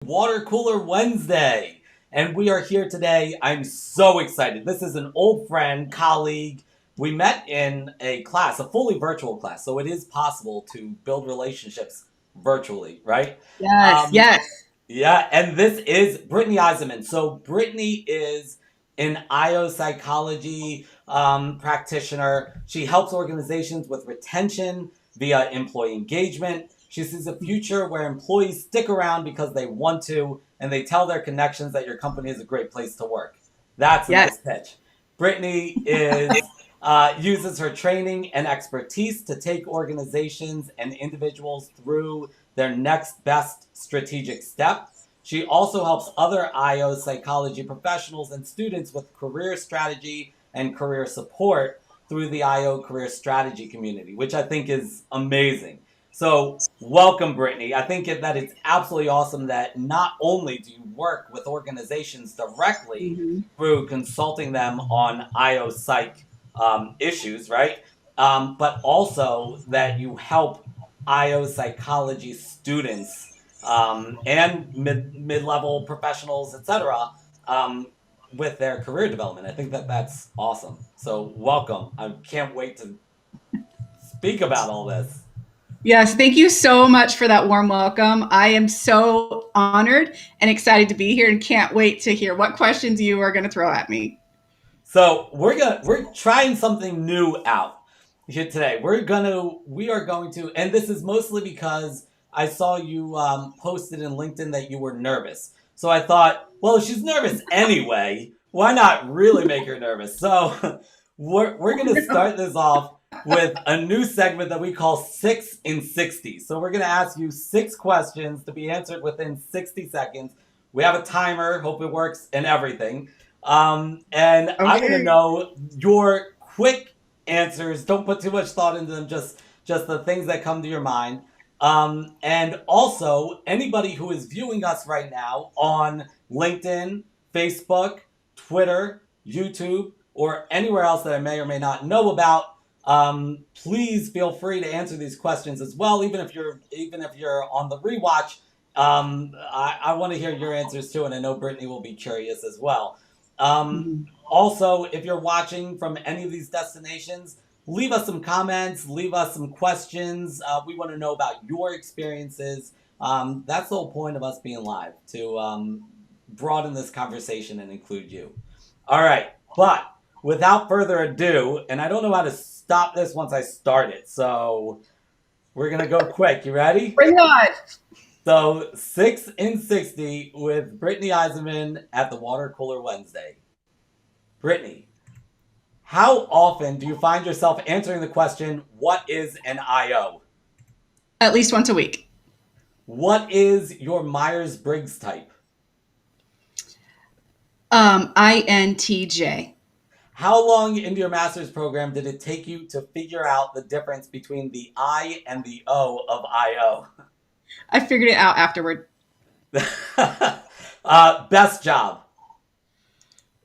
Water Cooler Wednesday. And we are here today. I'm so excited. This is an old friend, colleague. We met in a class, a fully virtual class. So it is possible to build relationships virtually, right? Yes, Um, yes. yeah, and this is Britni Eisenmann. So Britni is an IO psychology practitioner. She helps organizations with retention via employee engagement. She sees a future where employees stick around because they want to, and they tell their connections that your company is a great place to work. That's a Yes. nice pitch. Britni is uses her training and expertise to take organizations and individuals through their next best strategic step. She also helps other IO psychology professionals and students with career strategy and career support through the IO career strategy community, which I think is amazing. So, welcome, Britni. I think that it's absolutely awesome that not only do you work with organizations directly hmm through consulting them on IO psych issues, right? But also that you help IO psychology students and mid level professionals, etc., um, with their career development. I think that that's awesome. So welcome. I can't wait to speak about all this. Yes, thank you so much for that warm welcome. I am so honored and excited to be here and can't wait to hear what questions you are going to throw at me. So we're trying something new out here today. We are going to, and this is mostly because I saw you posted in LinkedIn that you were nervous. So I thought, well, if she's nervous anyway, why not really make her nervous? So we're gonna start this off with a new segment that we call 6 in 60. So we're gonna ask you 6 questions to be answered within 60 seconds. We have a timer, hope it works and everything. And I want to Okay. know your quick answers. Don't put too much thought into them. Just the things that come to your mind. And also anybody who is viewing us right now on LinkedIn, Facebook, Twitter, YouTube, or anywhere else that I may or may not know about. Please feel free to answer these questions as well, even if you're on the rewatch. I want to hear your answers too, and I know Brittany will be curious as well. Um, Mhm. Also, if you're watching from any of these destinations, leave us some comments, leave us some questions. We want to know about your experiences. That's the whole point of us being live, to broaden this conversation and include you. All right, but without further ado, and I don't know how to stop this once I start it, so we're going to go quick. You ready? Bring it on. So 6 in 60 with Brittany Eisenman at the Water Cooler Wednesday. Brittany, how often do you find yourself answering the question, what is an IO? At least once a week. What is your Myers Briggs type? INTJ. How long into your master's program did it take you to figure out the difference between the I and the O of IO? I figured it out afterward. Best job.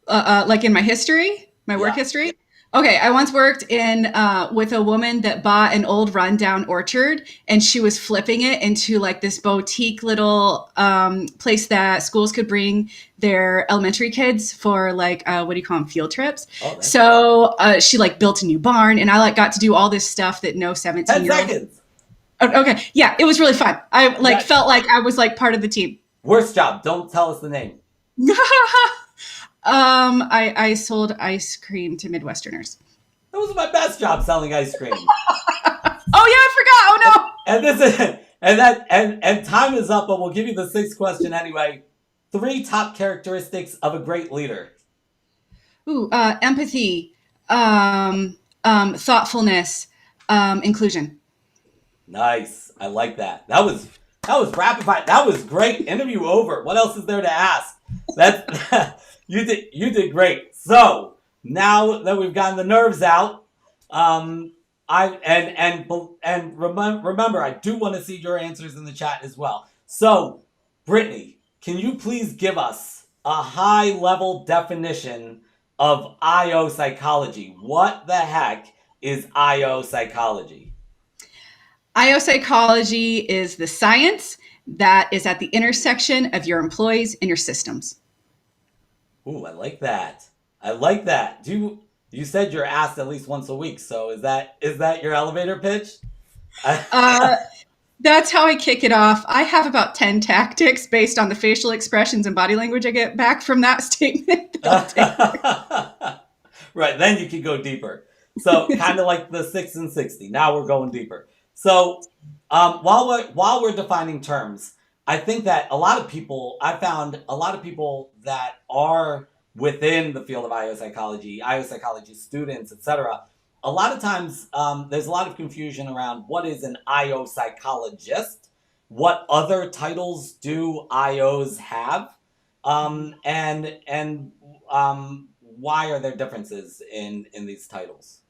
Like in my history, my work Yeah. history. Okay, I once worked in with a woman that bought an old rundown orchard, and she was flipping it into like this boutique little place that schools could bring their elementary kids for like what do you call them, field trips. Oh, that's cool. So she like built a new barn, and I like got to do all this stuff that no 10 17-year-old. seconds. Okay, yeah, it was really fun. I like That felt like I was like part of the team. worst job. Don't tell us the name. I sold ice cream to Midwesterners. That was my best job, selling ice cream. Oh yeah, I forgot. Oh no. And this is and time is up, but we'll give you the sixth question anyway. 3 top characteristics of a great leader. Ooh, empathy, thoughtfulness, inclusion. Nice. I like that. That was rapid fire. That was great. Interview over. What else is there to ask? That's you did great. So now that we've gotten the nerves out, I remember I do want to see your answers in the chat as well. So, Brittany, can you please give us a high level definition of IO psychology? What the heck is IO psychology? IO psychology is the science that is at the intersection of your employees and your systems. Ooh, I like that. I like that. You said you're asked at least once a week, so is that your elevator pitch? Uh, that's how I kick it off. I have about 10 tactics based on the facial expressions and body language I get back from that statement. Right, then you can go deeper. So kind of like the 6 and 60. Now we're going deeper. So while we're defining terms, I think that I found a lot of people that are within the field of IO psychology students, etc. A lot of times, there's a lot of confusion around what is an IO psychologist, what other titles do IOs have, and why are there differences in these titles?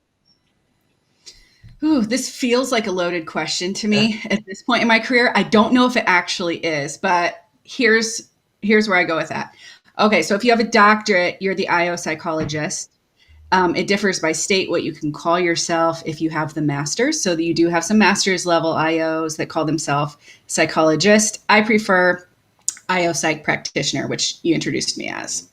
Ooh, this feels like a loaded question to me at this point in my career. I don't know if it actually is, but here's where I go with that. Okay, so if you have a doctorate, you're the IO psychologist. It differs by state what you can call yourself if you have the master's. So that you do have some master's level IOs that call themselves psychologist. I prefer IO psych practitioner, which you introduced me as.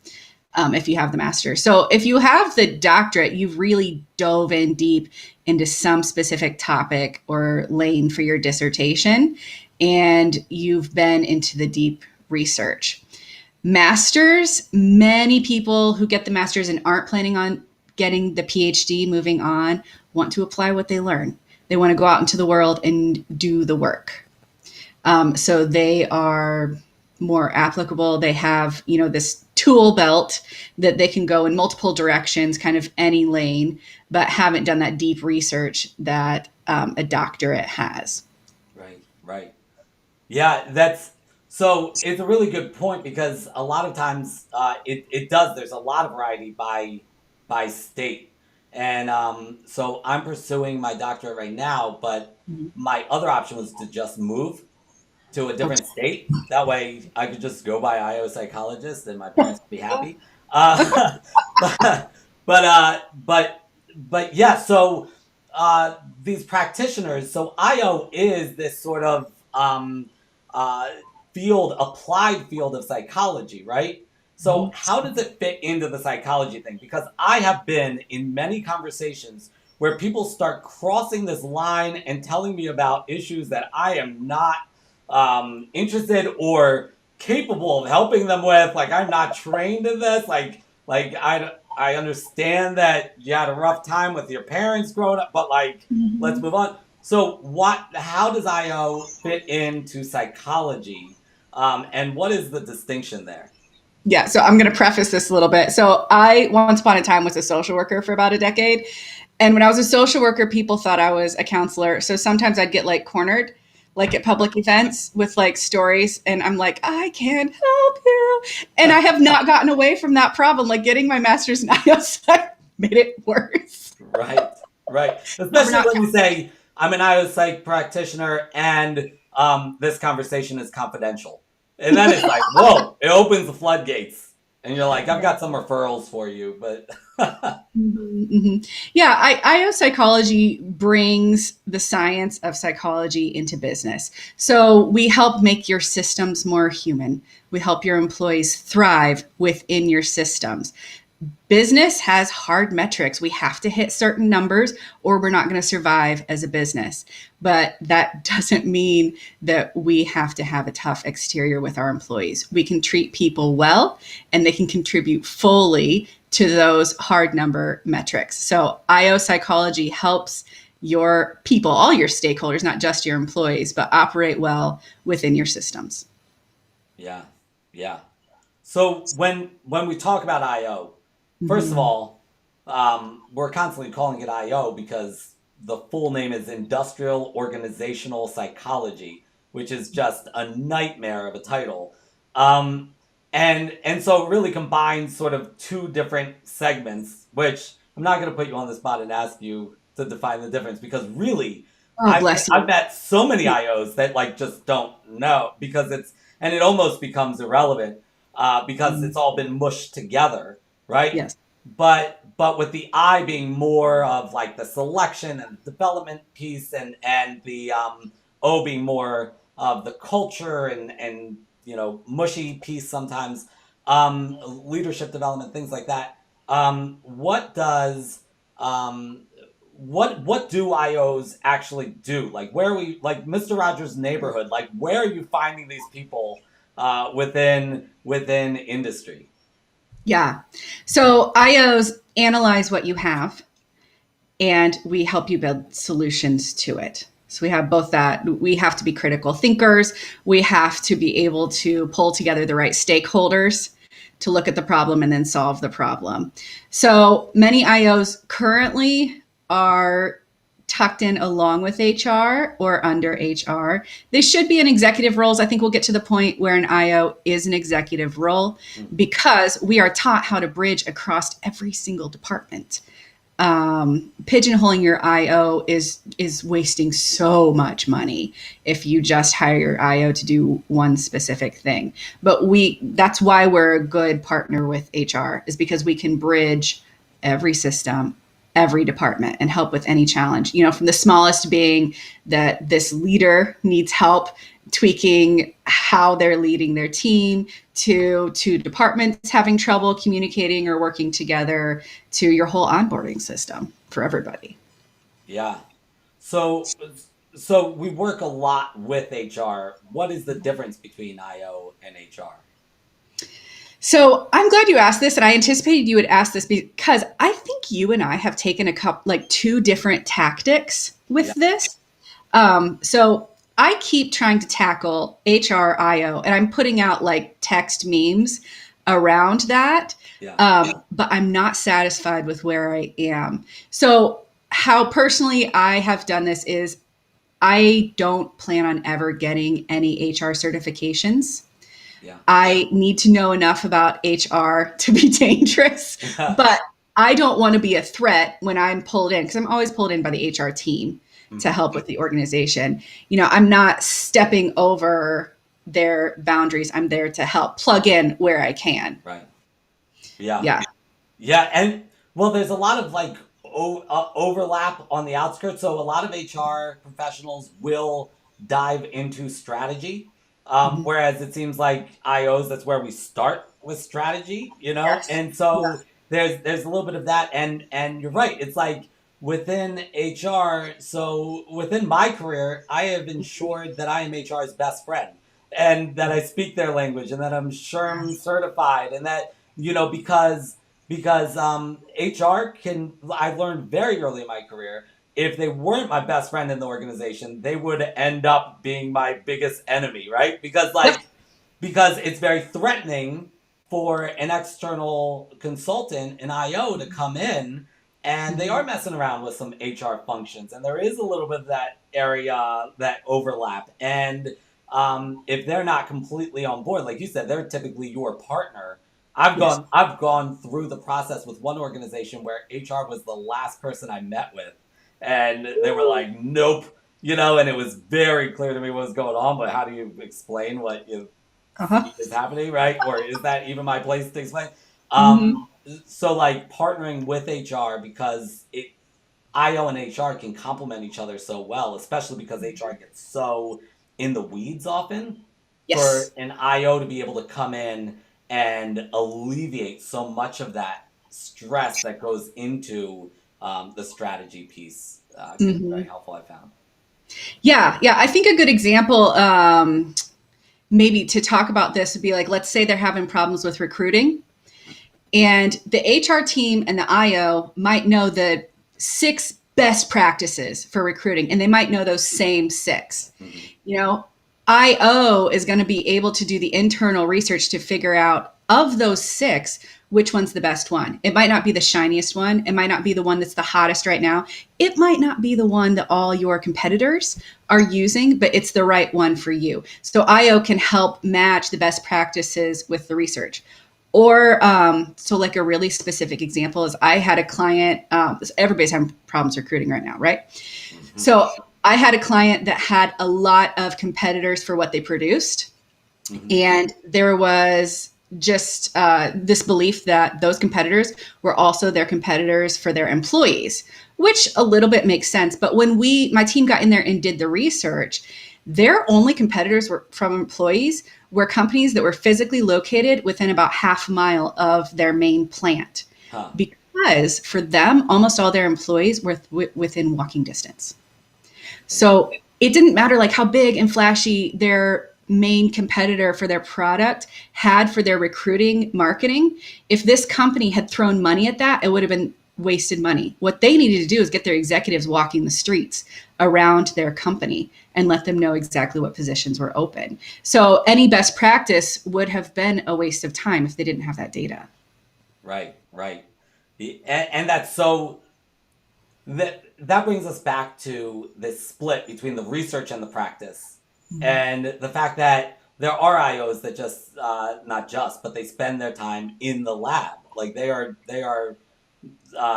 If you have the master. So if you have the doctorate, you've really dove in deep into some specific topic or lane for your dissertation, and you've been into the deep research. Masters, many people who get the masters and aren't planning on getting the PhD moving on want to apply what they learn. They want to go out into the world and do the work. So they are more applicable. They have, this tool belt that they can go in multiple directions, kind of any lane, but haven't done that deep research that a doctorate has. Right, right. Yeah, that's so. It's a really good point because a lot of times it does. There's a lot of variety by state, and so I'm pursuing my doctorate right now. But my other option was to just move to a different state. That way, I could just go by IO psychologist, and my parents would be happy. Uh, but but yeah. So these practitioners. So IO is this sort of uh, applied field of psychology, right? So how does it fit into the psychology thing? Because I have been in many conversations where people start crossing this line and telling me about issues that I am not interested or capable of helping them with. Like I'm not trained in this. I understand that you had a rough time with your parents growing up, but like let's move on. So how does IO fit into psychology? And what is the distinction there? Yeah, so I'm going to preface this a little bit. So I once upon a time was a social worker for about a decade. And when I was a social worker, people thought I was a counselor. So sometimes I'd get like cornered, like at public events with like stories. And I'm like, I can't help you. And I have not gotten away from that problem. Like getting my master's in IO made it worse. Right, right. We're Especially not when you say, I'm an IO psych practitioner and this conversation is confidential. And then it's like, whoa, it opens the floodgates. And you're like, I've got some referrals for you, but Mm-hmm. Yeah, IO psychology brings the science of psychology into business. So we help make your systems more human. We help your employees thrive within your systems. Business has hard metrics. We have to hit certain numbers or we're not going to survive as a business. But that doesn't mean that we have to have a tough exterior with our employees. We can treat people well and they can contribute fully to those hard number metrics. So IO psychology helps your people, all your stakeholders, not just your employees, but operate well within your systems. yeah, yeah. So when we talk about IO, first of Mm-hmm. all, we're constantly calling it IO because the full name is Industrial Organizational Psychology, which is just a nightmare of a title. Um, and so it really combines sort of two different segments, which I'm not going to put you on the spot and ask you to define the difference because really, Oh, bless I've you. met so many IOs that like just don't know because it almost becomes irrelevant because Mhm. it's all been mushed together, right? Yes. But with the I being more of like the selection and development piece, and the O being more of the culture and mushy piece sometimes, leadership development, things like that. What does what do IOs actually do? Like where are we, like Mr. Rogers' neighborhood? Like where are you finding these people within industry? Yeah. So IOs analyze what you have and we help you build solutions to it. So we have both that. We have to be critical thinkers. We have to be able to pull together the right stakeholders to look at the problem and then solve the problem. So many IOs currently are tucked in along with HR or under HR. They should be in executive roles. I think we'll get to the point where an IO is an executive role because we are taught how to bridge across every single department. Pigeonholing your IO is wasting so much money if you just hire your IO to do one specific thing. But that's why we're a good partner with HR, is because we can bridge every system, every department, and help with any challenge. From the smallest being that this leader needs help tweaking how they're leading their team, to departments having trouble communicating or working together, to your whole onboarding system for everybody. Yeah. So so we work a lot with HR. What is the difference between IO and HR? So I'm glad you asked this, and I anticipated you would ask this because I think you and I have taken two different tactics with Yeah. this. So I keep trying to tackle HRIO, and I'm putting out like text memes around that. Yeah. But I'm not satisfied with where I am. So how personally I have done this is I don't plan on ever getting any HR certifications. Yeah. I need to know enough about HR to be dangerous, but I don't want to be a threat when I'm pulled in, because I'm always pulled in by the HR team to help with the organization. I'm not stepping over their boundaries. I'm there to help plug in where I can. Right. Yeah. Yeah. Yeah. And well, there's a lot of like overlap on the outskirts. So a lot of HR professionals will dive into strategy. Whereas it seems like IOs, that's where we start with strategy, Yes. and so Yeah. there's a little bit of that, and you're right. It's like within HR. So within my career, I have ensured that I am HR's best friend, and that I speak their language, and that I'm SHRM certified, and that because HR can. I've learned very early in my career, if they weren't my best friend in the organization, they would end up being my biggest enemy, right? Because it's very threatening for an external consultant, an IO, to come in and they are messing around with some HR functions, and there is a little bit of that area, that overlap. And if they're not completely on board, like you said, they're typically your partner. I've gone through the process with one organization where HR was the last person I met with, and they were like, "Nope," and it was very clear to me what was going on. But how do you explain what Uh-huh. is happening, right? Or is that even my place to explain? Mm-hmm. So like partnering with HR, because IO and HR can complement each other so well, especially because HR gets so in the weeds often. For Yes. an IO to be able to come in and alleviate so much of that stress that goes into the strategy piece can be very Mm-hmm. helpful, I found. Yeah. Yeah. I think a good example, maybe to talk about this would be like, let's say they're having problems with recruiting, and the HR team and the IO might know the 6 best practices for recruiting, and they might know those same 6. Mm-hmm. IO is going to be able to do the internal research to figure out, of those 6, which one's the best one. It might not be the shiniest one. It might not be the one that's the hottest right now. It might not be the one that all your competitors are using, but it's the right one for you. So IO can help match the best practices with the research. Or, so like a really specific example is I had a client, everybody's having problems recruiting right now, right? Mm-hmm. So I had a client that had a lot of competitors for what they produced. Mm-hmm. And there was just this belief that those competitors were also their competitors for their employees, which a little bit makes sense. But when my team got in there and did the research, Their only competitors were from employees were companies that were physically located within about half a mile of their main plant, Huh. because for them, almost all their employees were within walking distance. So it didn't matter like how big and flashy their main competitor for their product had for their recruiting marketing. If this company had thrown money at that, it would have been wasted money. What they needed to do is get their executives walking the streets around their company and let them know exactly what positions were open. So any best practice would have been a waste of time if they didn't have that data. Right, right. And that's so that brings us back to this split between the research and the practice, and the fact that there are IOs that just not just, but they spend their time in the lab, like they are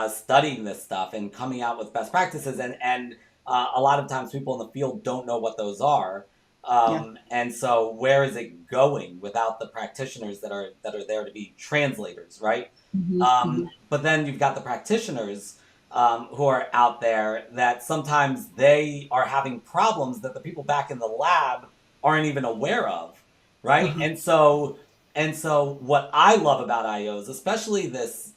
studying this stuff and coming out with best practices, and a lot of times people in the field don't know what those are. Yeah. And so where is it going without the practitioners that are there to be translators, right? Mm-hmm. But then you've got the practitioners who are out there that sometimes they are having problems that the people back in the lab aren't even aware of, right? Uh-huh. And so what I love about IOs, especially this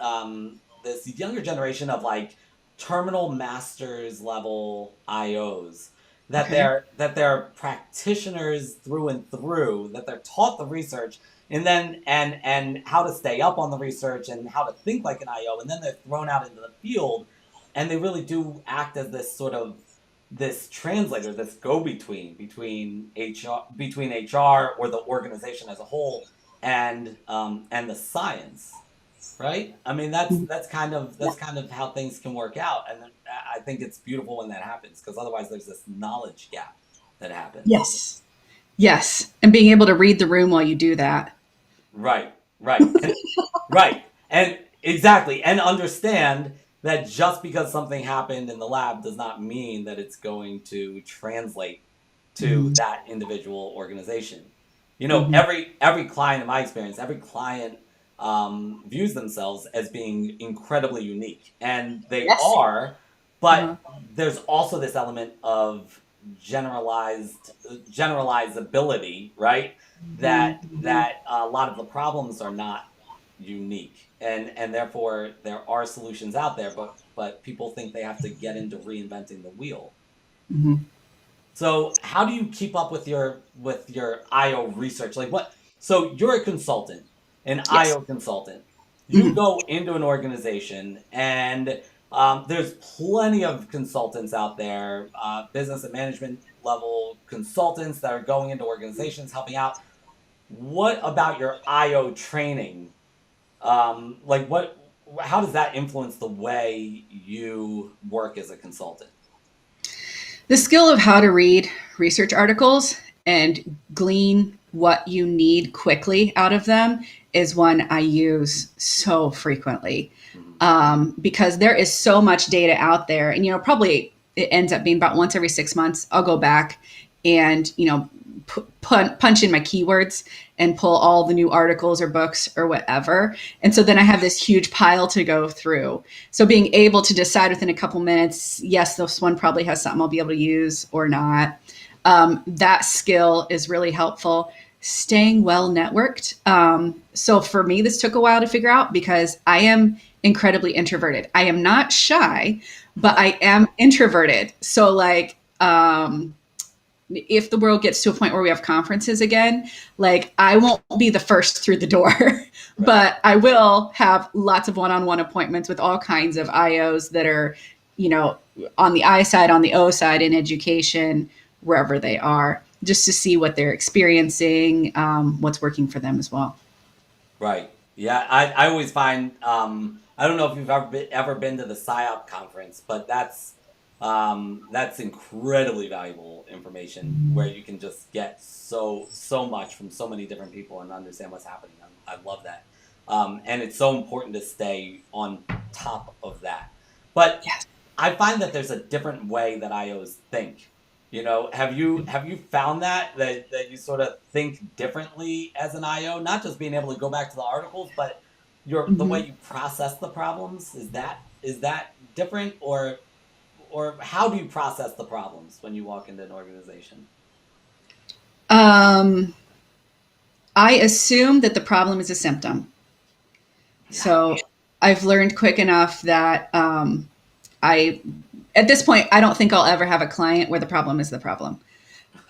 younger generation of like terminal masters level IOs, that Okay. they're practitioners through and through, that they're taught the research and then and how to stay up on the research and how to think like an IO, and then they're thrown out into the field, and they really do act as this sort of this translator, this go-between between HR or the organization as a whole and the science, right? I mean, that's kind of how things can work out, and I think it's beautiful when that happens, because otherwise there's this knowledge gap that happens. Yes. Yes. And being able to read the room while you do that. Right, right, right, and exactly, and understand that just because something happened in the lab does not mean that it's going to translate to Mm-hmm. that individual organization. Mm-hmm. Every client, in my experience, every client views themselves as being incredibly unique, and they Yes. are. But Uh-huh. there's also this element of generalizability, right? Mm-hmm. That a lot of the problems are not unique, and therefore there are solutions out there, but people think they have to get into reinventing the wheel. Mm-hmm. So how do you keep up with your IO research? Like what? So you're a consultant, an Yes. IO consultant. You Mm-hmm. go into an organization, and there's plenty of consultants out there, business and management level consultants that are going into organizations helping out. What about your IO training? Like what? How does that influence the way you work as a consultant? The skill of how to read research articles and glean what you need quickly out of them is one I use so frequently, Mhm. because there is so much data out there. And, probably it ends up being about once every 6 months, I'll go back and, punch in my keywords and pull all the new articles or books or whatever. And so then I have this huge pile to go through. So being able to decide within a couple minutes, yes, this one probably has something I'll be able to use or not. That skill is really helpful. Staying well networked. So for me, this took a while to figure out because I am incredibly introverted. I am not shy, but I am introverted. So if the world gets to a point where we have conferences again, like I won't be the first through the door, Right. but I will have lots of one-on-one appointments with all kinds of IOs that are, you know, on the I side, on the O side in education, wherever they are, just to see what they're experiencing, what's working for them as well. Right. Yeah, I always find I don't know if you've ever been to the PsyOp conference, but that's incredibly valuable information where you can just get so much from so many different people and understand what's happening. I love that, and it's so important to stay on top of that. But Yes. I find that there's a different way that IOs think. Have you found that you sort of think differently as an IO, not just being able to go back to the articles, but the way Mhm. you process the problems, is that different, or how do you process the problems when you walk into an organization? Um, I assume that the problem is a symptom. Yeah. So I've learned quick enough that I, at this point, I don't think I'll ever have a client where the problem is the problem.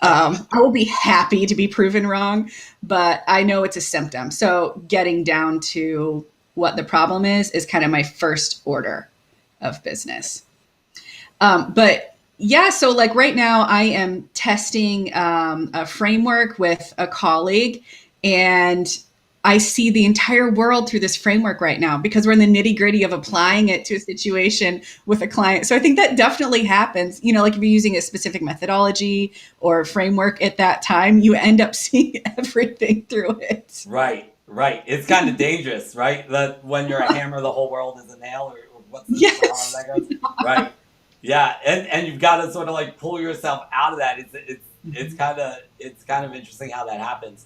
I will be happy to be proven wrong, but I know it's a symptom. So getting down to what the problem is kind of my first order of business. But yeah, so like right now, I am testing a framework with a colleague, and I see the entire world through this framework right now because we're in the nitty gritty of applying it to a situation with a client. So I think that definitely happens. You know, like if you're using a specific methodology or framework at that time, you end up seeing everything through it. Right, right. It's kind of dangerous, right? That when you're a hammer, the whole world is a nail, or what's the how Yes. that goes? Right. Yeah, and you've got to sort of like pull yourself out of that. It's kind of interesting how that happens.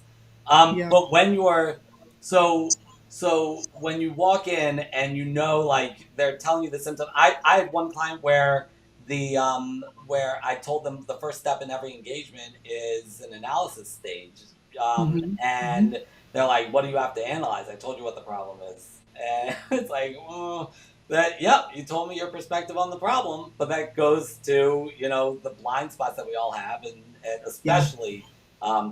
Yeah. But when you're so so when you walk in and you know like they're telling you the symptom, I had one client where where I told them the first step in every engagement is an analysis stage, Mm-hmm. and they're like, "What do you have to analyze?" I told you what the problem is, and it's like, oh, that yep, you told me your perspective on the problem, but that goes to the blind spots that we all have, and Yeah. especially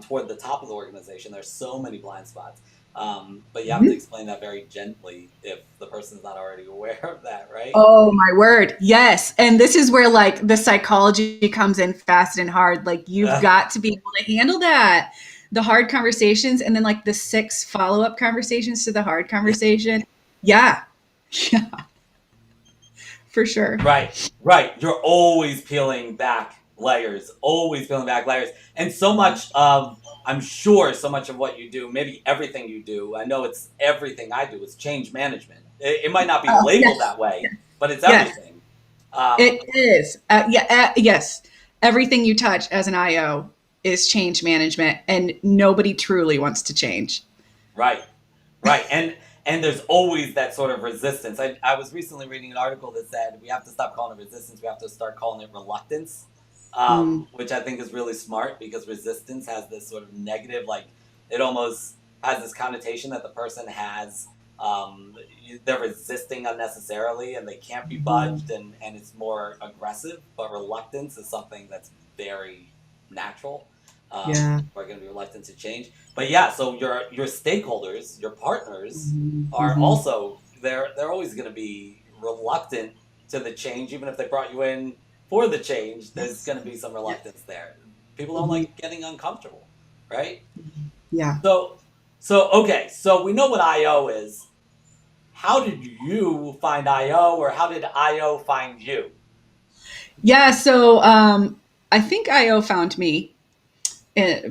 toward the top of the organization, there's so many blind spots. But you have to Mm-hmm. explain that very gently if the person's not already aware of that, right? Oh my word. Yes. And this is where like the psychology comes in fast and hard. Like you've got to be able to handle that. The hard conversations and then like the 6 follow-up conversations to the hard conversation. Yeah. Yeah, for sure. Right, right. You're always peeling back layers, always peeling back layers. And so much of, I'm sure, so much of what you do, maybe everything you do, I know it's everything I do, is change management. It might not be Oh, labeled yes. that way, but it's Yes. everything. It Um, is. Yes. Everything you touch as an IO is change management and nobody truly wants to change. right, right. And there's always that sort of resistance. I was recently reading an article that said we have to stop calling it resistance, we have to start calling it reluctance, Mm, which I think is really smart because resistance has this sort of negative, like it almost has this connotation that the person has, they're resisting unnecessarily and they can't be mhm. budged, and it's more aggressive. But reluctance is something that's very natural. Yeah. People are going to be reluctant to change. But yeah, so your stakeholders, your partners, Mhm, are mhm. also they're always going to be reluctant to the change, even if they brought you in for the change. There's Yes. going to be some Yes. reluctance there. People don't Mhm. like getting uncomfortable, right? Yeah. So okay, so we know what IO is. How did you find IO, or how did IO find you? Yeah. So I think IO found me,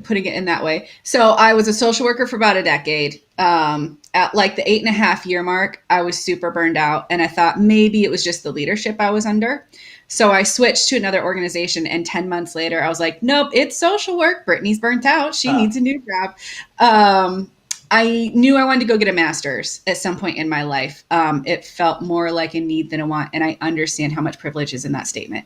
putting it in that way. So I was a social worker for about a decade. At like the 8.5 year mark, I was super burned out, and I thought maybe it was just the leadership I was under. So I switched to another organization, and 10 months later, I was like, "Nope, it's social work. Brittany's burnt out. She Huh. needs a new job." Um, I knew I wanted to go get a master's at some point in my life. It felt more like a need than a want, and I understand how much privilege is in that statement.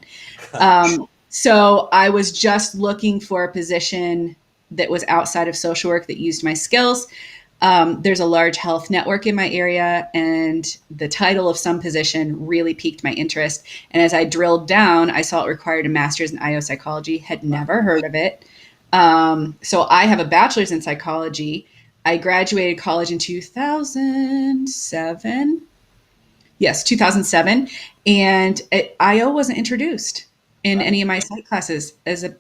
So I was just looking for a position that was outside of social work that used my skills. There's a large health network in my area, and the title of some position really piqued my interest. And as I drilled down, I saw it required a master's in IO psychology, had Huh. never heard of it. So I have a bachelor's in psychology. I graduated college in 2007. Yes, 2007. And IO wasn't introduced in Right. any of my psych classes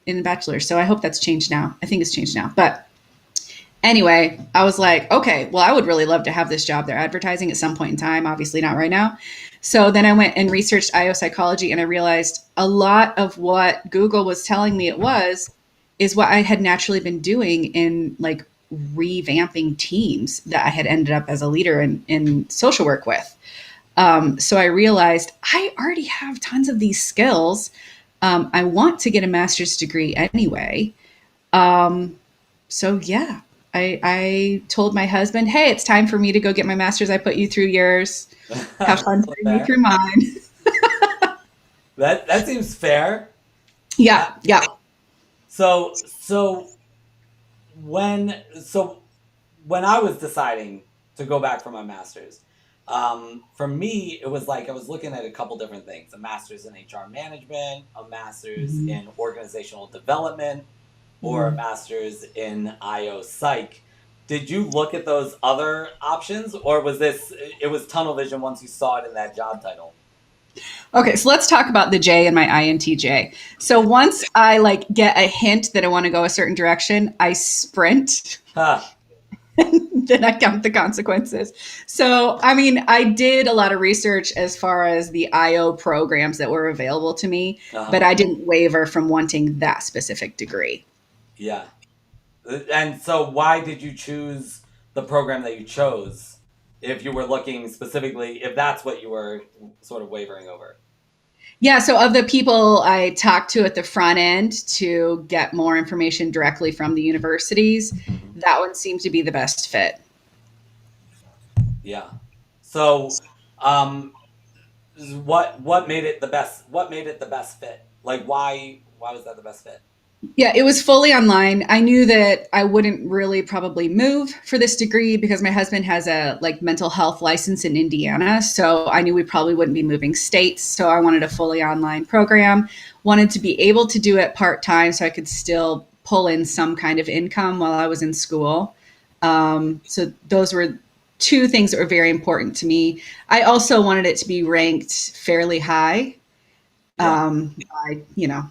in a bachelor. So I hope that's changed now. I think it's changed now. But anyway, I was like, okay, well, I would really love to have this job they're advertising at some point in time. Obviously, not right now. So then I went and researched IO psychology, and I realized a lot of what Google was telling me it was is what I had naturally been doing in like revamping teams that I had ended up as a leader in social work with. So I realized I already have tons of these skills. I want to get a master's degree anyway. Um, so yeah, I told my husband, "Hey, it's time for me to go get my master's. I put you through yours. Have fun So putting me fair. through mine." That seems fair. Uh, Yeah, yeah. so So when I was deciding to go back for my master's, for me, it was like I was looking at a couple different things: a master's in HR management, a master's Mhm. in organizational development, or a Mhm. master's in IO Psych. Did you look at those other options, or was this it was tunnel vision once you saw it in that job title? Okay, so let's talk about the J and my INTJ. So once I like get a hint that I want to go a certain direction, I sprint. Huh. Then I count the consequences. So, I mean, I did a lot of research as far as the IO programs that were available to me, but Uh-huh. I didn't waver from wanting that specific degree. Yeah. And so, why did you choose the program that you chose? If you were looking specifically, if that's what you were sort of wavering over. Yeah, so of the people I talked to at the front end to get more information directly from the universities, Hmm. that one seemed to be the best fit. Yeah. So, um, what made it the best? What made it the best fit? Like, why was that the best fit? Yeah, it was fully online. I knew that I wouldn't really probably move for this degree because my husband has a like mental health license in Indiana, so I knew we probably wouldn't be moving states, so I wanted a fully online program. Wanted to be able to do it part-time so I could still pull in some kind of income while I was in school. So those were two things that were very important to me. I also wanted it to be ranked fairly high Yeah. by,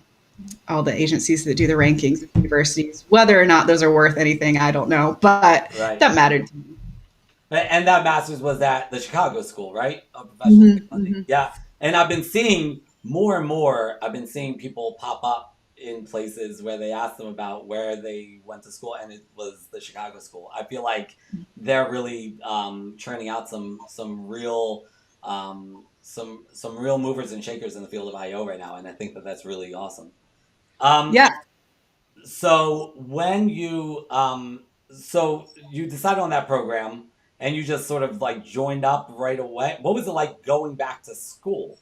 all the agencies that do the rankings of universities. Whether or not those are worth anything, I don't know, but Right. that mattered to me. And that master's was at the Chicago School, right? Of Professional Mm-hmm, Psychology. mm-hmm. Yeah. And I've been seeing more and more, I've been seeing people pop up in places where they ask them about where they went to school, and it was the Chicago School. I feel like they're really churning out some real movers and shakers in the field of IO right now, and I think that that's really awesome. Um, Yeah. so when you decided on that program and you just sort of like joined up right away. What was it like going back to school?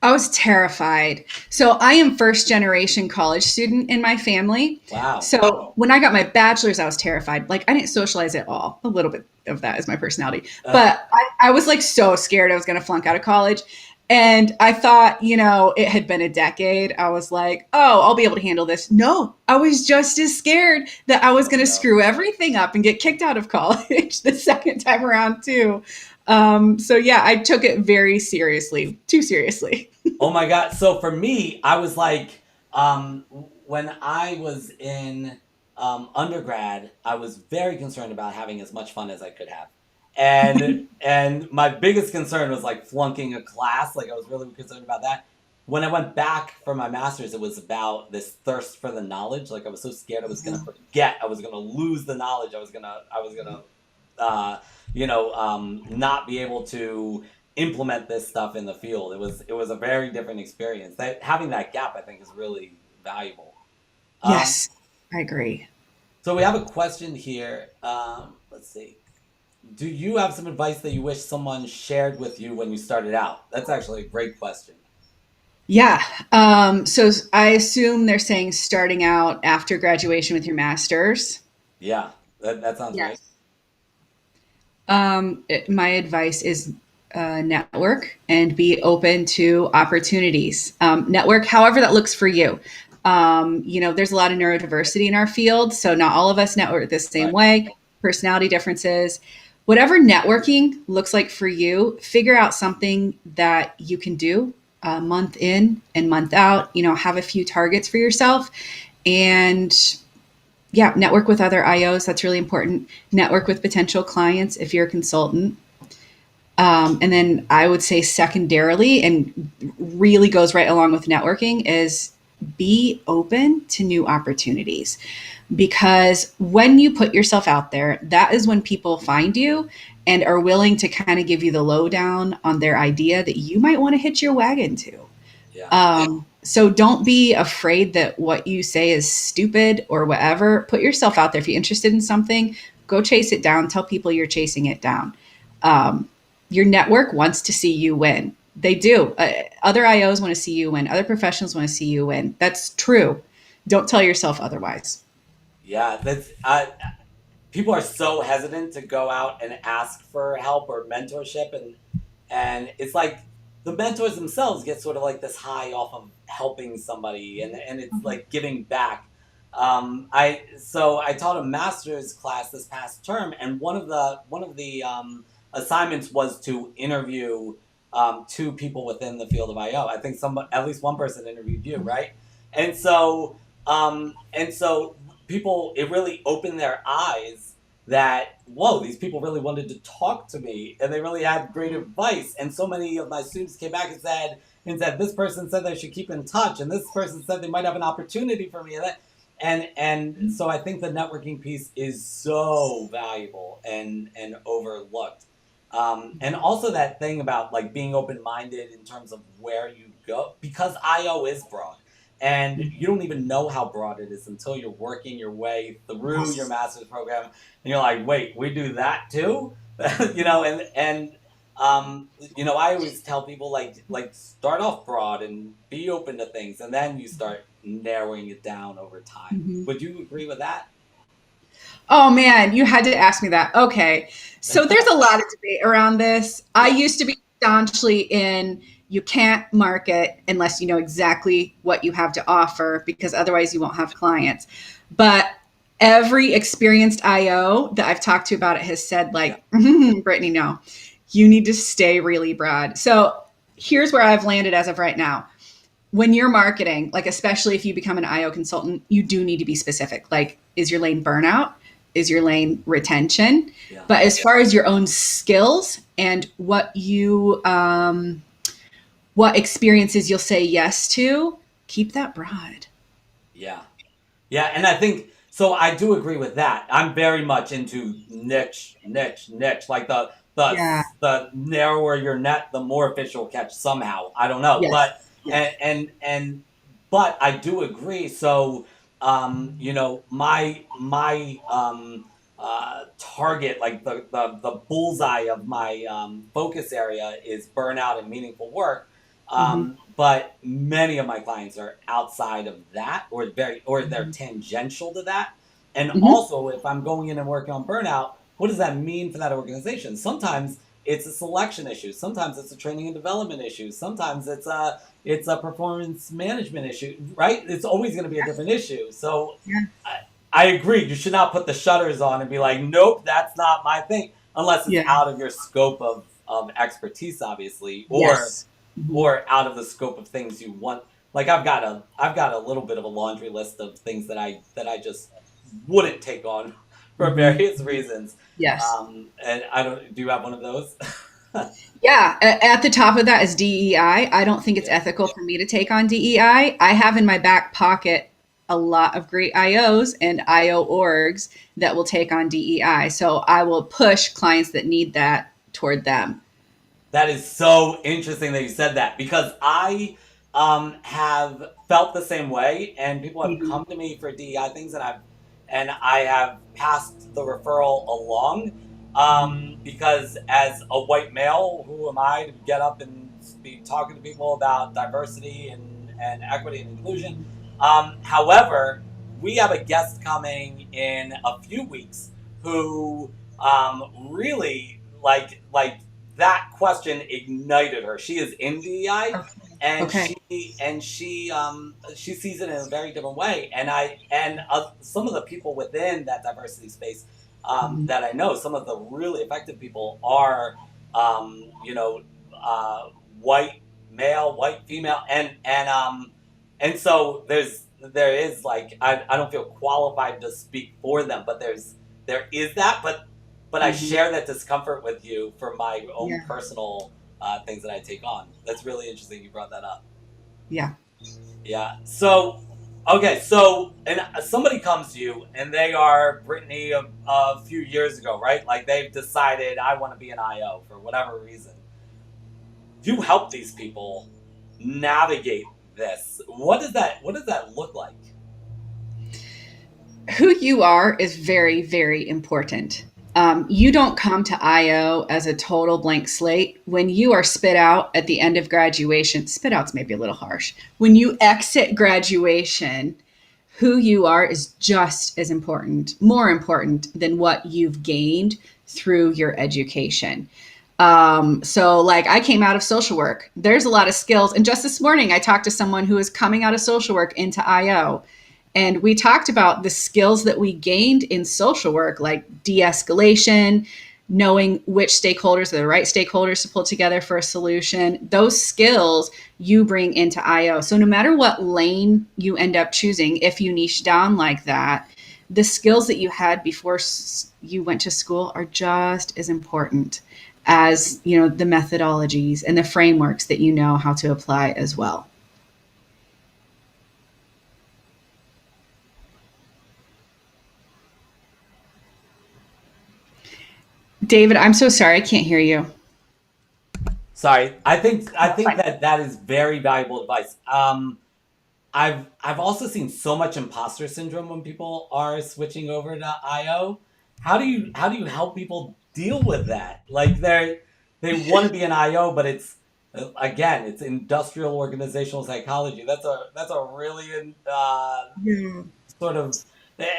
I was terrified. So I am first generation college student in my family. Wow. So when I got my bachelor's, I was terrified. Like I didn't socialize at all. A little bit of that is my personality. But I was like so scared I was going to flunk out of college. And I thought, it had been a decade. I was like, oh, I'll be able to handle this. No, I was just as scared that I was Oh going to no. screw everything up and get kicked out of college the second time around, too. So yeah, I took it very seriously, too seriously. Oh my god. So for me, I was like, when I was in undergrad, I was very concerned about having as much fun as I could have. And my biggest concern was like flunking a class. Like I was really concerned about that. When I went back for my master's, it was about this thirst for the knowledge. Like I was so scared I was gonna forget, I was gonna lose the knowledge, I was gonna uh, not be able to implement this stuff in the field. It was a very different experience. That having that gap, I think, is really valuable. Um, Yes, I agree. so we have a question here. Let's see. Do you have some advice that you wish someone shared with you when you started out? That's actually a great question. Yeah. So I assume they're saying starting out after graduation with your master's. Yeah, that sounds right. Yes. My advice is network and be open to opportunities. Network, however that looks for you. There's a lot of neurodiversity in our field, so not all of us network the same Right. way, personality differences. Whatever networking looks like for you, figure out something that you can do month in and month out, have a few targets for yourself and yeah, network with other IOs. That's really important. Network with potential clients if you're a consultant. And then I would say secondarily, and really goes right along with networking, is be open to new opportunities. Because when you put yourself out there, that is when people find you and are willing to kind of give you the lowdown on their idea that you might want to hitch your wagon to. Yeah. So don't be afraid that what you say is stupid or whatever. Put yourself out there. If you're interested in something, go chase it down. Tell people you're chasing it down. Um, your network wants to see you win. They do. Other IOs want to see you win. Other professionals want to see you win. That's true. Don't tell yourself otherwise. Yeah, that's people are so hesitant to go out and ask for help or mentorship, and it's like the mentors themselves get sort of like this high off of helping somebody, and it's Mhm. like giving back. I taught a master's class this past term, and one of the assignments was to interview two people within the field of IO. I think some at least one person interviewed you, right? And so people, it really opened their eyes that, whoa, these people really wanted to talk to me and they really had great advice. And so many of my students came back and said this person said they should keep in touch, and this person said they might have an opportunity for me, and so I think the networking piece is so valuable and overlooked. And also that thing about like being open minded in terms of where you go, because IO is broad, and you don't even know how broad it is until you're working your way through your Yes. master's program, and you're like, wait, we do that too. I always tell people like start off broad and be open to things, and then you start narrowing it down over time. Mhm. Would you agree with that? Oh man, you had to ask me that. Okay. So there's a lot of debate around this. I Yeah, used to be staunchly in you can't market unless you know exactly what you have to offer because otherwise you won't have clients. But every experienced IO that I've talked to about it has said, yeah, like, Brittany, no, you need to stay really broad. So here's where I've landed as of right now. When you're marketing, like especially if you become an IO consultant, you do need to be specific. Like, is your lane burnout? Is your lane retention? yeah, But as far as your own skills and what experiences you'll say yes to, keep that broad. yeah. Yeah, and I think so. I do agree with that. I'm very much into niche, niche, niche. Like the Yeah. the narrower your net, the more fish you'll catch somehow. I don't know, Yes. but Yes. and but I do agree. So, my target, like the bullseye of my focus area is burnout and meaningful work. Mm-hmm. But many of my clients are outside of that, or they're Mm-hmm. tangential to that. And Mm-hmm. also, if I'm going in and working on burnout, what does that mean for that organization? Sometimes it's a selection issue. Sometimes it's a training and development issue. Sometimes it's a performance management issue. Right? It's always going to be a different issue. So Yeah. I agree. You should not put the shutters on and be like, nope, that's not my thing, unless it's Yeah. out of your scope of expertise, obviously, or Yes. Mm-hmm. or out of the scope of things you want. Like I've got a little bit of a laundry list of things that I just wouldn't take on for Mm-hmm. various reasons. Yes. And I don't. Do you have one of those? Yeah, at the top of that is DEI. I don't think it's Yeah. ethical for me to take on DEI. I have in my back pocket a lot of great IOs and IO orgs that will take on DEI. So I will push clients that need that toward them. That is so interesting that you said that, because I have felt the same way, and people have Mhm. come to me for DEI things, and I have passed the referral along, because as a white male, who am I to get up and be talking to people about diversity and equity and inclusion? However, we have a guest coming in a few weeks who really that question ignited her. She is in DEI, and Okay. she sees it in a very different way. And some of the people within that diversity space Mhm. that I know, some of the really effective people are, um, you know, uh, white male, white female, and so there is like I don't feel qualified to speak for them, but there is that, but I Mhm. share that discomfort with you for my own Yeah. personal things that I take on. That's really interesting. You brought that up. Yeah. Yeah. So, okay. So, and somebody comes to you, and they are Brittany a few years ago, right? Like they've decided I want to be an IO for whatever reason. You help these people navigate this. What does that look like? Who you are is very, very important. You don't come to IO as a total blank slate. When you are spit out at the end of graduation, spit out's maybe a little harsh. When you exit graduation, who you are is just as important, more important than what you've gained through your education. So like I came out of social work. There's a lot of skills. And just this morning, I talked to someone who is coming out of social work into IO. And we talked about the skills that we gained in social work, like de-escalation, knowing which stakeholders are the right stakeholders to pull together for a solution. Those skills you bring into IO. So no matter what lane you end up choosing, if you niche down like that, the skills that you had before you went to school are just as important as, you know, the methodologies and the frameworks that you know how to apply as well. David, I'm so sorry, I can't hear you. Sorry, I think that is very valuable advice. I've also seen so much imposter syndrome when people are switching over to IO. How do you help people deal with that? Like they want to be an IO, but it's again it's industrial organizational psychology. That's a really Yeah. sort of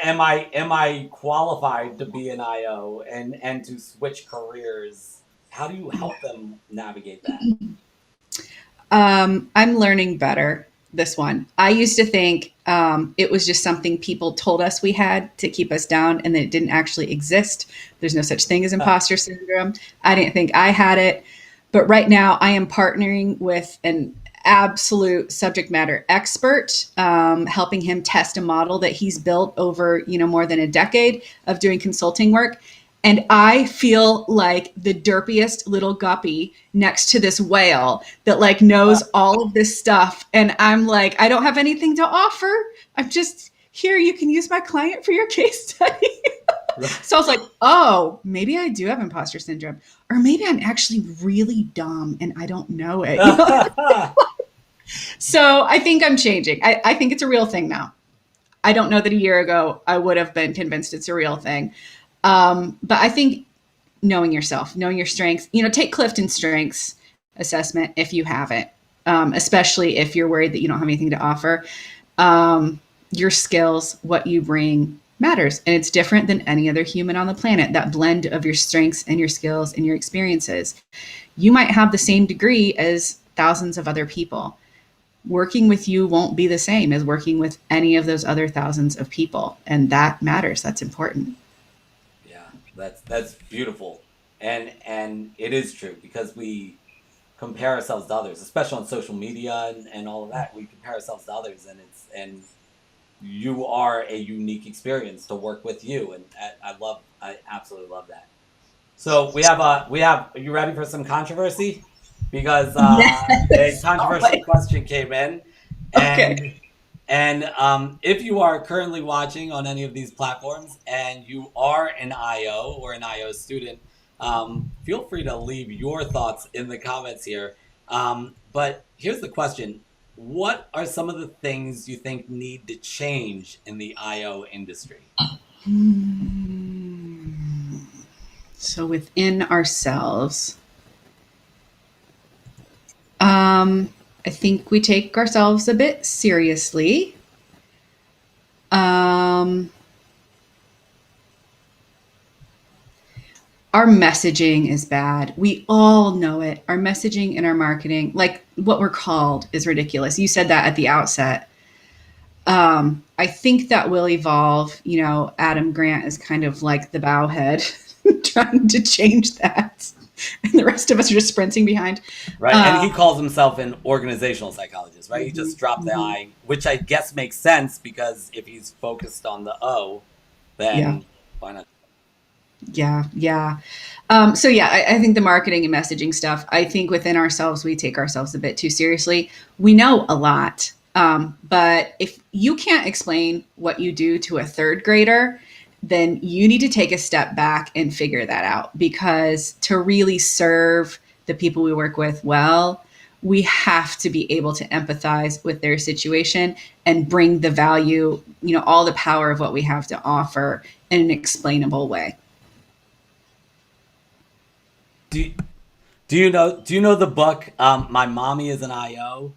am I qualified to be an IO and to switch careers? How do you help them navigate that? I'm learning better this one. I used to think it was just something people told us we had to keep us down and that it didn't actually exist. There's no such thing as imposter syndrome. I didn't think I had it. But right now, I am partnering with an absolute subject matter expert, helping him test a model that he's built over, you know, more than a decade of doing consulting work. And I feel like the derpiest little guppy next to this whale that like knows all of this stuff. And I'm like, I don't have anything to offer. I'm just here. You can use my client for your case study. So I was like, oh, maybe I do have imposter syndrome, or maybe I'm actually really dumb and I don't know it. You know? So I think I'm changing. I think it's a real thing now. I don't know that a year ago I would have been convinced it's a real thing. But I think knowing yourself, knowing your strengths, you know, take Clifton's strengths assessment if you haven't, especially if you're worried that you don't have anything to offer. Your skills, what you bring matters. And it's different than any other human on the planet, that blend of your strengths and your skills and your experiences. You might have the same degree as thousands of other people. Working with you won't be the same as working with any of those other thousands of people. And that matters. That's important. Yeah, that's beautiful, and it is true because we compare ourselves to others, especially on social media and all of that. We compare ourselves to others, and you are a unique experience to work with you, and I absolutely love that. So we have. Are you ready for some controversy? Because a Yes. controversial question came in, Okay. and if you are currently watching on any of these platforms and you are an IO or an IO student, feel free to leave your thoughts in the comments here. But here's the question: what are some of the things you think need to change in the IO industry? So within ourselves, I think we take ourselves a bit seriously. Um, our messaging is bad. We all know it. Our messaging and our marketing, like what we're called, is ridiculous. You said that at the outset. I think that will evolve. You know, Adam Grant is kind of like the bowhead trying to change that. And the rest of us are just sprinting behind. Right, and Uh, he calls himself an organizational psychologist, right? He mhm, just dropped the mhm. I, which I guess makes sense because if he's focused on the O, Yeah, then why not? yeah, yeah. So yeah, I think the marketing and messaging stuff. I think within ourselves we take ourselves a bit too seriously. We know a lot, but if you can't explain what you do to a third grader, then you need to take a step back and figure that out. Because to really serve the people we work with well, we have to be able to empathize with their situation and bring the value, you know, all the power of what we have to offer in an explainable way. Do do you know the book My Mommy is an IO?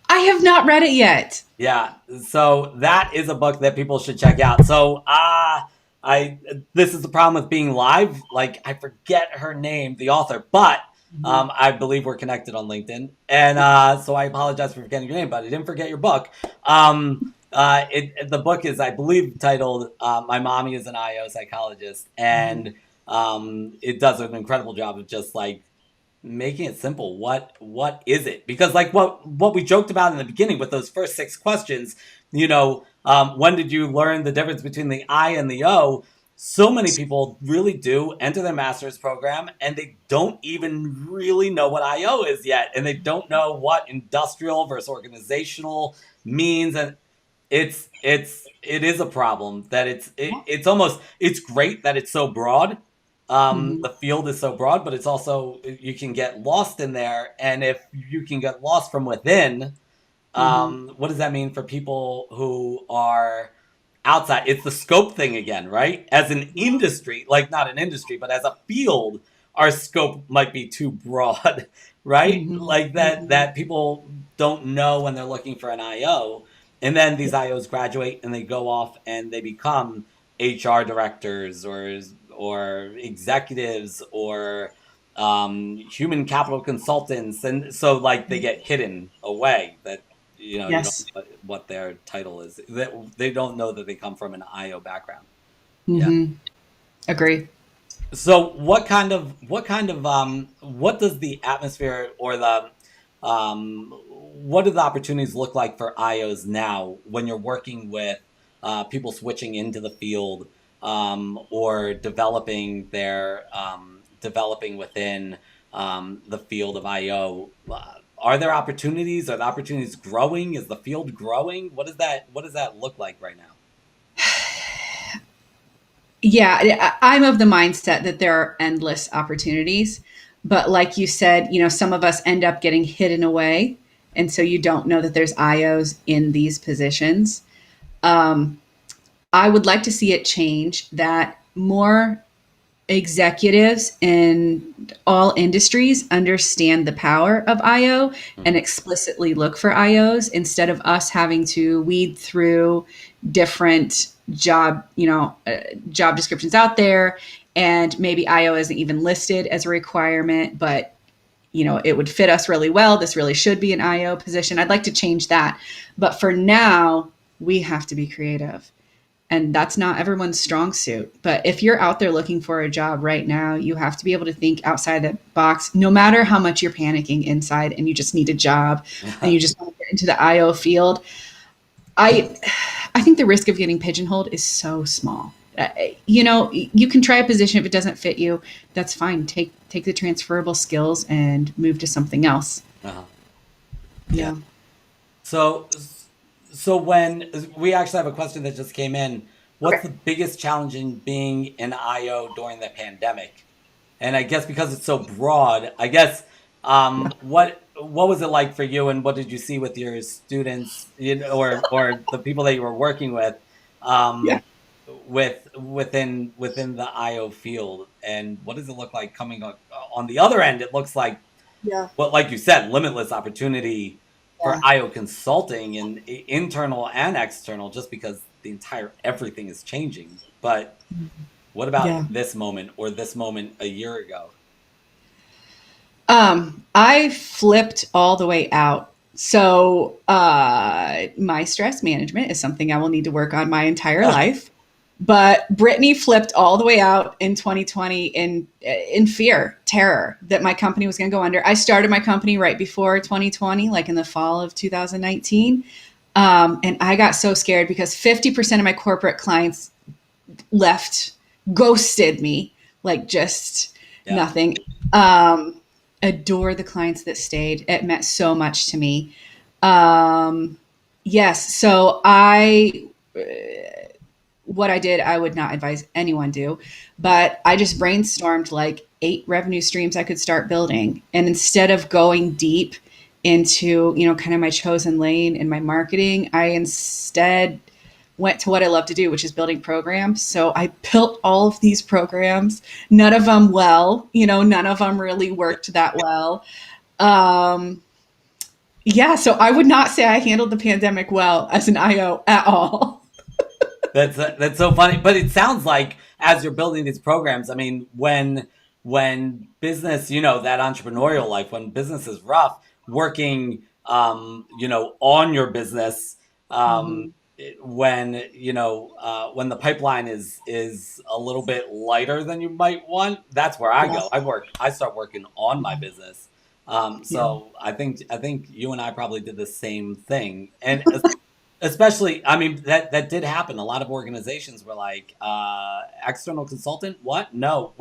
I have not read it yet. Yeah, so that is a book that people should check out. So, I this is the problem with being live. Like, I forget her name, the author, but Mhm. I believe we're connected on LinkedIn, and so I apologize for forgetting your name, but I didn't forget your book. The book is, I believe, titled "My Mommy is an IO Psychologist," Mhm. and it does an incredible job of just like making it simple. What is it? Because like what we joked about in the beginning with those first six questions, when did you learn the difference between the I and the O? So many people really do enter their master's program and they don't even really know what IO is yet, and they don't know what industrial versus organizational means, and it is a problem that it's almost, it's great that it's so broad. Mhm. The field is so broad, but it's also, you can get lost in there, and if you can get lost from within, Mhm. what does that mean for people who are outside? It's the scope thing again, right? As an industry, like not an industry, but as a field, our scope might be too broad, right? Mhm. Like Mhm. that people don't know when they're looking for an IO. And then these IOs graduate and they go off and they become HR directors or executives or human capital consultants, and so like they get hidden away. That you don't Yes. know what their title is. That they don't know that they come from an IO background. Yeah. Hmm. Agree. So what does the atmosphere or the what do the opportunities look like for IOs now when you're working with people switching into the field, or developing within the field of IO? Are there opportunities? Are the opportunities growing? Is the field growing? What does that look like right now? Yeah, I'm of the mindset that there are endless opportunities. But like you said, some of us end up getting hidden away. And so you don't know that there's IOs in these positions. Um, I would like to see it change that more executives in all industries understand the power of IO and Mhm. explicitly look for IOs instead of us having to weed through different job descriptions out there, and maybe IO isn't even listed as a requirement, but it would fit us really well. This really should be an IO position. I'd like to change that. But for now, we have to be creative, and that's not everyone's strong suit. But if you're out there looking for a job right now, you have to be able to think outside the box, no matter how much you're panicking inside and you just need a job and you just want to get into the IO field. I think the risk of getting pigeonholed is so small. You can try a position. If it doesn't fit you, that's fine. Take the transferable skills and move to something else. Uh-huh. Yeah. Yeah. So, so when we actually have a question that just came in, what's Okay. the biggest challenge in being an IO during the pandemic? And I guess because it's so broad, I guess Yeah. what was it like for you, and what did you see with your students, or the people that you were working with, Yeah. um, within the IO field, and what does it look like coming on the other end? It looks like, Yeah. well, like you said, limitless opportunity for Yeah. IO consulting and internal and external, just because the entire everything is changing. But what about Yeah. this moment or this moment a year ago? I flipped all the way out. So, my stress management is something I will need to work on my entire life. But Britni flipped all the way out in 2020 in fear, terror that my company was going to go under. I started my company right before 2020, like in the fall of 2019. And I got so scared because 50% of my corporate clients left, ghosted me, like just Yeah. nothing. Um, adore the clients that stayed. It meant so much to me. Um, yes. So what I did, I would not advise anyone do, but I just brainstormed like 8 revenue streams I could start building. And instead of going deep into, kind of my chosen lane in my marketing, I instead went to what I love to do, which is building programs. So I built all of these programs, none of them well, none of them really Yeah. worked that well. Um, Yeah, so I would not say I handled the pandemic well as an IO at all. That's so funny. But it sounds like as you're building these programs, I mean, when business, that entrepreneurial life, when business is rough, working, on your business, Mhm. when the pipeline is a little bit lighter than you might want, that's where I Yeah, go. I start working on my business. yeah. So I think you and I probably did the same thing, and especially, I mean, that did happen. A lot of organizations were like, external consultant, what? No,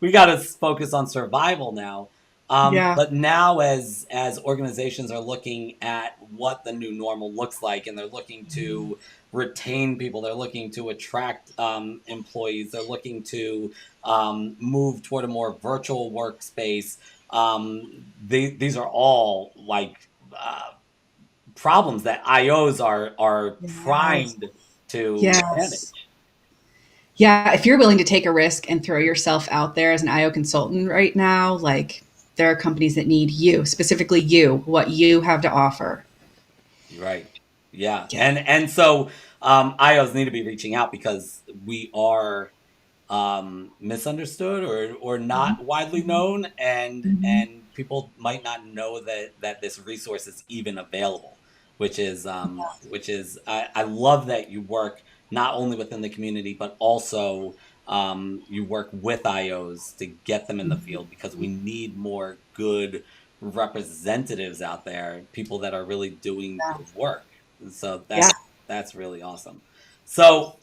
we got to focus on survival now. Yeah. But now, as organizations are looking at what the new normal looks like, and they're looking to retain people, they're looking to attract employees, they're looking to move toward a more virtual workspace. These are all like, problems that IOs are Yes. primed to Yes. manage. Yeah, if you're willing to take a risk and throw yourself out there as an IO consultant right now, like there are companies that need you, specifically you, what you have to offer. Right. Yeah. Yeah. And so IOs need to be reaching out because we are misunderstood or Mhm. not widely Mhm. known, and Mhm. people might not know that this resource is even available, which is I love that you work not only within the community but also, you work with IOs to get them in the Mhm. field, because we need more good representatives out there, people that are really doing Yeah. the work. And so Yeah. that's really awesome. So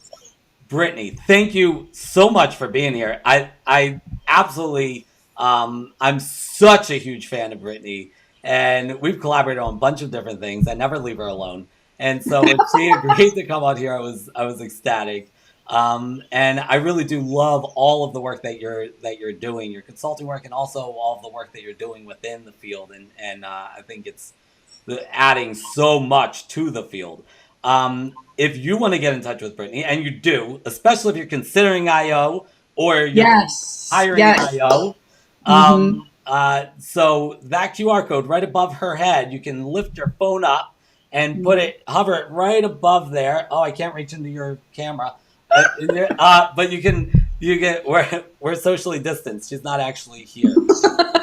Britni, thank you so much for being here. I absolutely, I'm such a huge fan of Britni, and we've collaborated on a bunch of different things. I never leave her alone, and so when she agreed to come out here, I was ecstatic. And I really do love all of the work that you're doing, your consulting work, and also all of the work that you're doing within the field. And I think it's adding so much to the field. If you want to get in touch with Brittany, and you do, especially if you're considering IO or you're Yes. hiring an Yes. IO, Mm-hmm. so that QR code right above her head, you can lift your phone up and hover it right above there. Oh, I can't reach into your camera, but we're socially distanced. She's not actually here.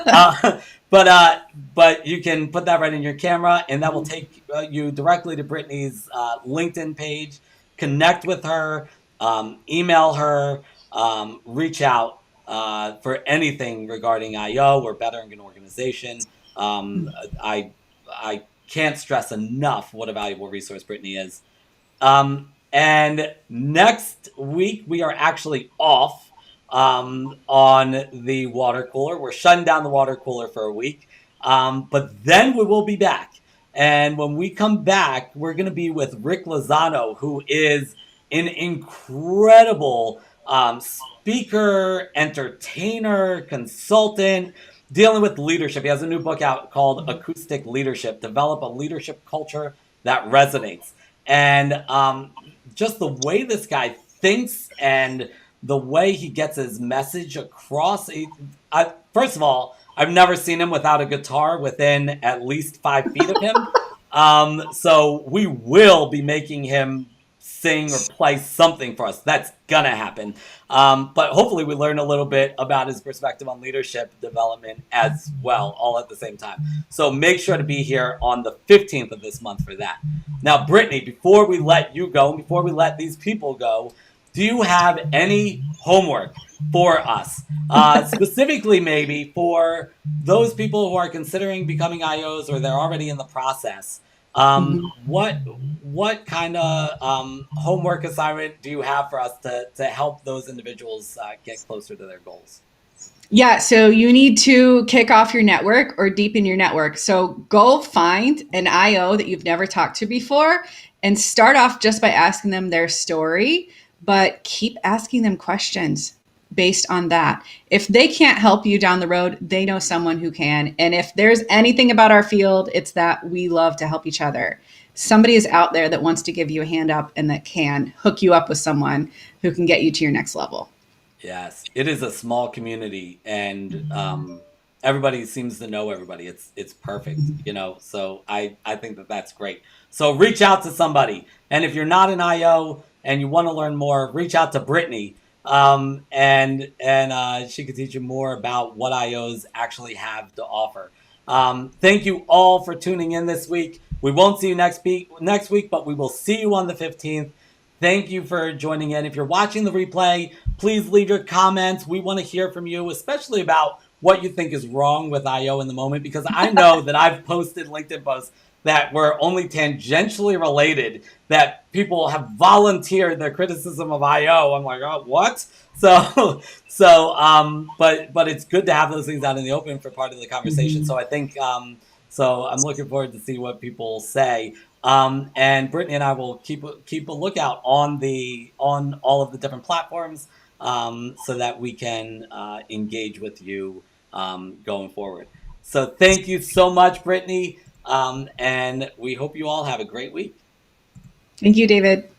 Uh, but you can put that right in your camera, and that will take you directly to Brittany's LinkedIn page. Connect with her, email her, reach out for anything regarding IO or bettering an organization. Um, I I can't stress enough what a valuable resource Brittany is. And next week we are actually off on the water cooler. We're shutting down the water cooler for a week, but then we will be back. And when we come back, we're going to be with Rick Lozano, who is an incredible speaker, entertainer, consultant, dealing with leadership. He has a new book out called Acoustic Leadership: Develop a Leadership Culture That Resonates. And just the way this guy thinks and the way he gets his message across. First of all, I've never seen him without a guitar within at least 5 feet of him. So we will be making him sing or play something for us. That's gonna happen. But hopefully, we learn a little bit about his perspective on leadership development as well, all at the same time. So make sure to be here on the 15th of this month for that. Now, Brittany, before we let you go, before we let these people go, do you have any homework for us? Specifically, maybe for those people who are considering becoming IOs or they're already in the process. What kind of homework assignment do you have for us to help those individuals get closer to their goals? Yeah, so you need to kick off your network or deepen your network. So go find an IO that you've never talked to before and start off just by asking them their story, but keep asking them questions based on that. If they can't help you down the road, they know someone who can. And if there's anything about our field, it's that we love to help each other. Somebody is out there that wants to give you a hand up and that can hook you up with someone who can get you to your next level. Yes, it is a small community, and everybody seems to know everybody. It's perfect, you know. So I think that that's great. So reach out to somebody, and if you're not an IO and you want to learn more, reach out to Britni, and she could teach you more about what IOs actually have to offer. Thank you all for tuning in this week. We won't see you next week, but we will see you on the 15th. Thank you for joining in. If you're watching the replay, please leave your comments. We want to hear from you, especially about what you think is wrong with IO in the moment, because I know that I've posted LinkedIn posts that were only tangentially related, that people have volunteered their criticism of IO. I'm like, oh, what? But it's good to have those things out in the open for part of the conversation. So I think, so I'm looking forward to see what people say. And Britni and I will keep a lookout on all of the different platforms, so that we can engage with you going forward. So thank you so much, Britni, and we hope you all have a great week. Thank you, David.